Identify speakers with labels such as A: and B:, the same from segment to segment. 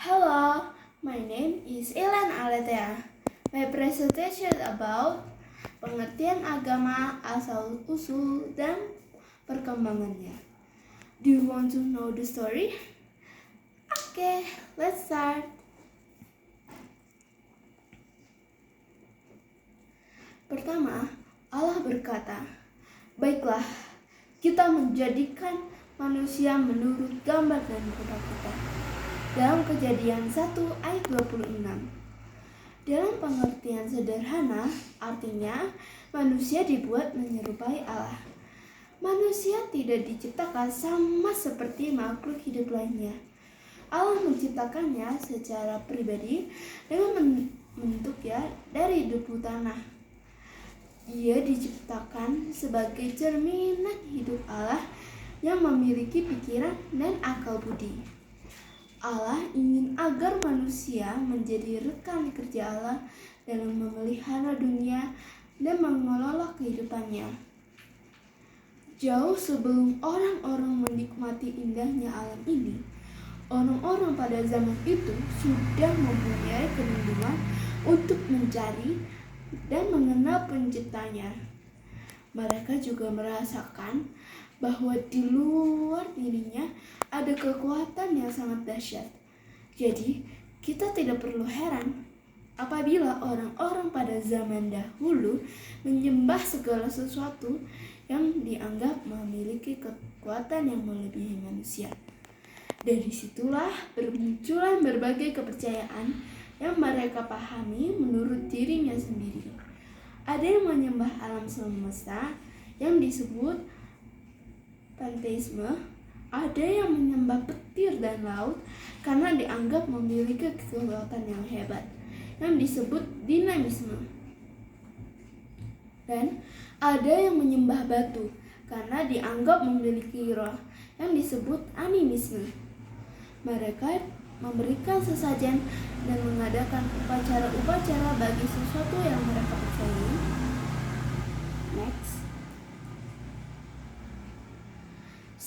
A: Hello, my name is Ilan Aletea. My presentation about pengertian agama, asal-usul, dan perkembangannya. Do you want to know the story? Okay, let's start. Pertama, Allah berkata, "Baiklah, kita menjadikan manusia menurut gambar dan rupa kita." Dalam Kejadian 1 ayat 26. Dalam pengertian sederhana, artinya manusia dibuat menyerupai Allah. Manusia tidak diciptakan sama seperti makhluk hidup lainnya. Allah menciptakannya secara pribadi dengan membentuknya dari debu tanah. Ia diciptakan sebagai cerminan hidup Allah yang memiliki pikiran dan akal budi. Allah ingin agar manusia menjadi rekan kerja Allah dalam memelihara dunia dan mengelola kehidupannya. Jauh sebelum orang-orang menikmati indahnya alam ini, orang-orang pada zaman itu sudah mempunyai kerinduan untuk mencari dan mengenal penciptanya. Mereka juga merasakan bahwa di luar dirinya ada kekuatan yang sangat dahsyat. Jadi, kita tidak perlu heran apabila orang-orang pada zaman dahulu menyembah segala sesuatu yang dianggap memiliki kekuatan yang melebihi manusia. Dari situlah bermunculan berbagai kepercayaan yang mereka pahami menurut dirinya sendiri. Ada yang menyembah alam semesta yang disebut panteisme, ada yang menyembah petir dan laut karena dianggap memiliki kekuatan yang hebat yang disebut dinamisme. Dan ada yang menyembah batu karena dianggap memiliki roh yang disebut animisme. Mereka memberikan sesajen dan mengadakan upacara-upacara bagi sesuatu yang mereka percayai. Next.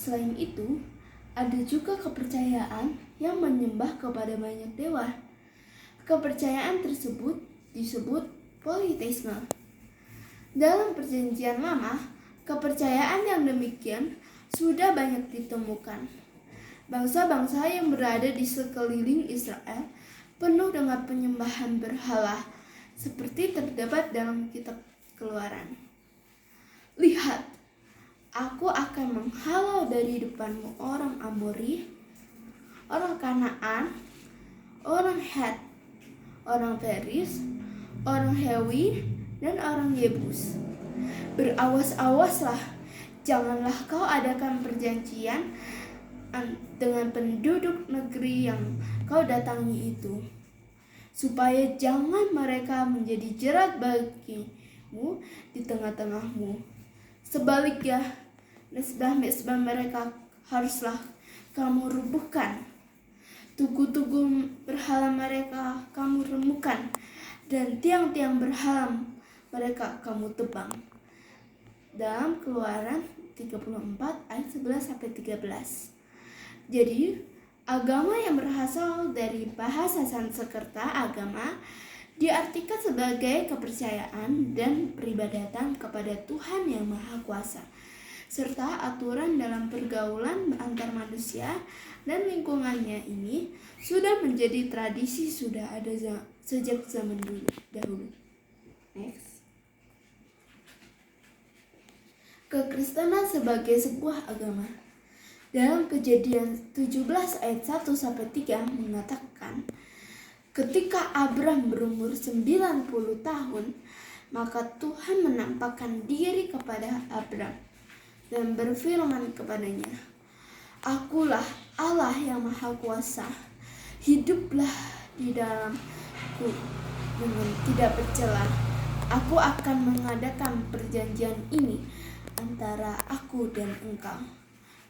A: Selain itu, ada juga kepercayaan yang menyembah kepada banyak dewa. Kepercayaan tersebut disebut politeisme. Dalam Perjanjian Lama, kepercayaan yang demikian sudah banyak ditemukan. Bangsa-bangsa yang berada di sekeliling Israel penuh dengan penyembahan berhala, seperti terdapat dalam kitab Keluaran. Lihat, aku akan menghalau dari depanmu orang Amori, orang Kanaan, orang Het, orang Peris, orang Hewi, dan orang Yebus. Berawas-awaslah, janganlah kau adakan perjanjian dengan penduduk negeri yang kau datangi itu, supaya jangan mereka menjadi jerat bagimu di tengah-tengahmu. Sebaliknya, mesbah-mesbah mereka haruslah kamu rubuhkan. Tugu-tugu berhala mereka kamu remukkan, dan tiang-tiang berhala mereka kamu tebang. Dalam Keluaran 34 ayat 11-13. Jadi, agama yang berasal dari bahasa Sanskerta agama diartikan sebagai kepercayaan dan peribadatan kepada Tuhan yang Maha Kuasa, serta aturan dalam pergaulan antar manusia dan lingkungannya ini sudah menjadi tradisi sudah ada sejak zaman dahulu. Next. Kekristenan sebagai sebuah agama. Dalam Kejadian 17 ayat 1-3 mengatakan, ketika Abram berumur 90 tahun, maka Tuhan menampakkan diri kepada Abram dan berfirman kepadanya, "Akulah Allah yang Maha Kuasa. Hiduplah di dalamku dengan tidak bercela. Aku akan mengadakan perjanjian ini antara aku dan engkau,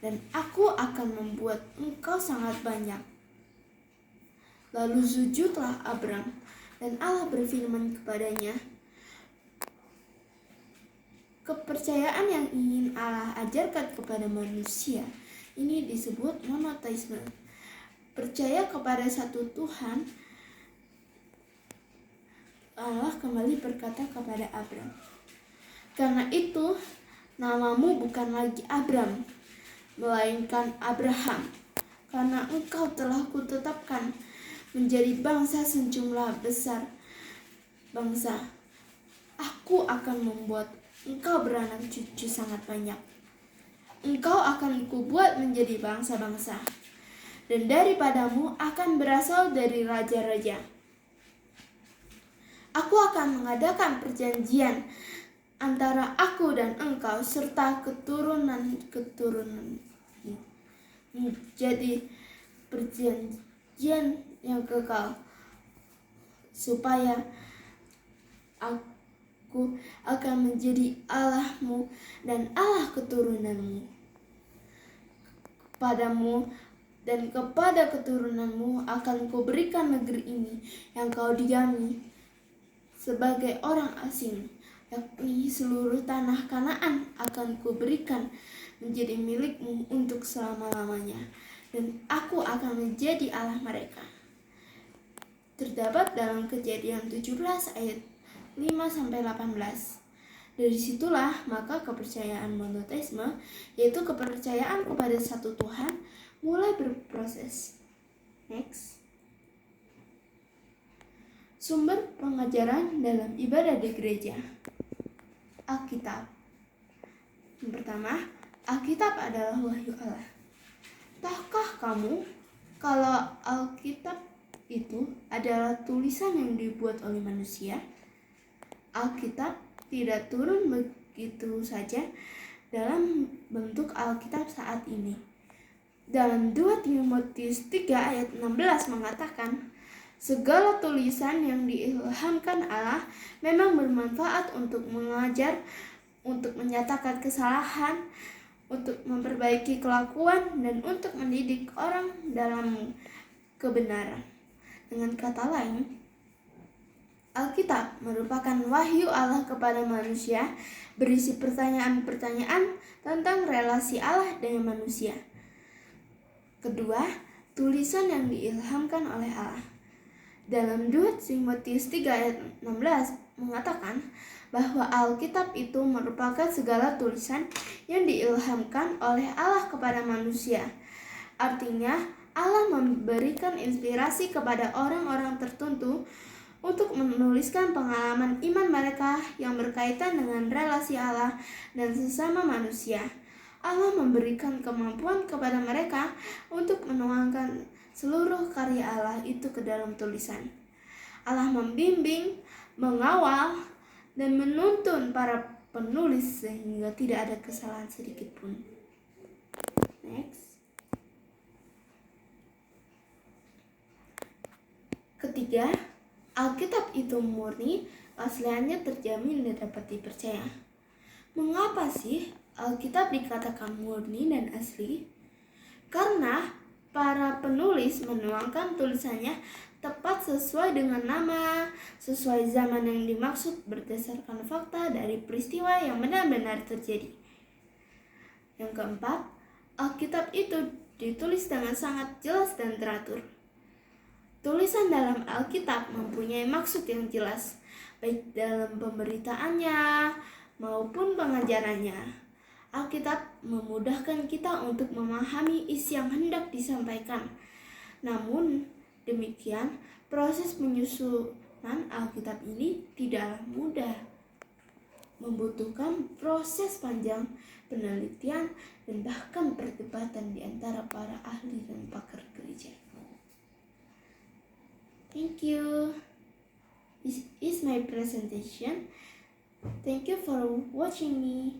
A: dan aku akan membuat engkau sangat banyak." Lalu sujudlah Abram, dan Allah berfirman kepadanya. Kepercayaan yang ingin Allah ajarkan kepada manusia ini disebut monoteisme. percaya kepada satu Tuhan, Allah kembali berkata kepada Abram, "Karena itu namamu bukan lagi Abram, melainkan Abraham, karena engkau telah kutetapkan menjadi bangsa sejumlah besar bangsa. Aku akan membuat engkau beranak cucu sangat banyak. Engkau akan kubuat menjadi bangsa-bangsa, dan daripadamu akan berasal dari raja-raja. Aku akan mengadakan perjanjian antara aku dan engkau serta keturunan-keturunanmu, menjadi perjanjian yang kekal, supaya aku akan menjadi Allahmu dan Allah keturunanmu. Kepadamu dan kepada keturunanmu akan kuberikan negeri ini yang kau diami sebagai orang asing, yakni seluruh tanah Kanaan akan kuberikan menjadi milikmu untuk selama-lamanya, dan aku akan menjadi Allah mereka." Terdapat dalam Kejadian 17 ayat 5-18. Dari situlah maka kepercayaan monoteisme, yaitu kepercayaan kepada satu Tuhan, mulai berproses. Next. Sumber pengajaran dalam ibadah di gereja. Alkitab. Yang pertama, Alkitab adalah wahyu Allah. Tahukah kamu kalau Alkitab itu adalah tulisan yang dibuat oleh manusia? Alkitab tidak turun begitu saja dalam bentuk Alkitab saat ini. Dalam 2 Timotius 3 ayat 16 mengatakan, "Segala tulisan yang diilhamkan Allah memang bermanfaat untuk mengajar, untuk menyatakan kesalahan, untuk memperbaiki kelakuan, dan untuk mendidik orang dalam kebenaran." Dengan kata lain, Alkitab merupakan wahyu Allah kepada manusia, berisi pertanyaan-pertanyaan tentang relasi Allah dengan manusia. Kedua, tulisan yang diilhamkan oleh Allah. Dalam 2 Timotius 3 ayat 16 mengatakan bahwa Alkitab itu merupakan segala tulisan yang diilhamkan oleh Allah kepada manusia. Artinya, Allah memberikan inspirasi kepada orang-orang tertentu untuk menuliskan pengalaman iman mereka yang berkaitan dengan relasi Allah dan sesama manusia. Allah memberikan kemampuan kepada mereka untuk menuangkan seluruh karya Allah itu ke dalam tulisan. Allah membimbing, mengawal, dan menuntun para penulis sehingga tidak ada kesalahan sedikit pun. Next. Ketiga, Alkitab itu murni, keasliannya terjamin dan dapat dipercaya. Mengapa sih Alkitab dikatakan murni dan asli? Karena para penulis menuangkan tulisannya tepat sesuai dengan nama, sesuai zaman yang dimaksud, berdasarkan fakta dari peristiwa yang benar-benar terjadi. Yang keempat, Alkitab itu ditulis dengan sangat jelas dan teratur. Tulisan dalam Alkitab mempunyai maksud yang jelas, baik dalam pemberitaannya maupun pengajarannya. Alkitab memudahkan kita untuk memahami isi yang hendak disampaikan. Namun demikian, proses penyusunan Alkitab ini tidaklah mudah, membutuhkan proses panjang, penelitian, dan bahkan perdebatan di antara para ahli dan pakar gereja. Thank you. This is my presentation. Thank you for watching me.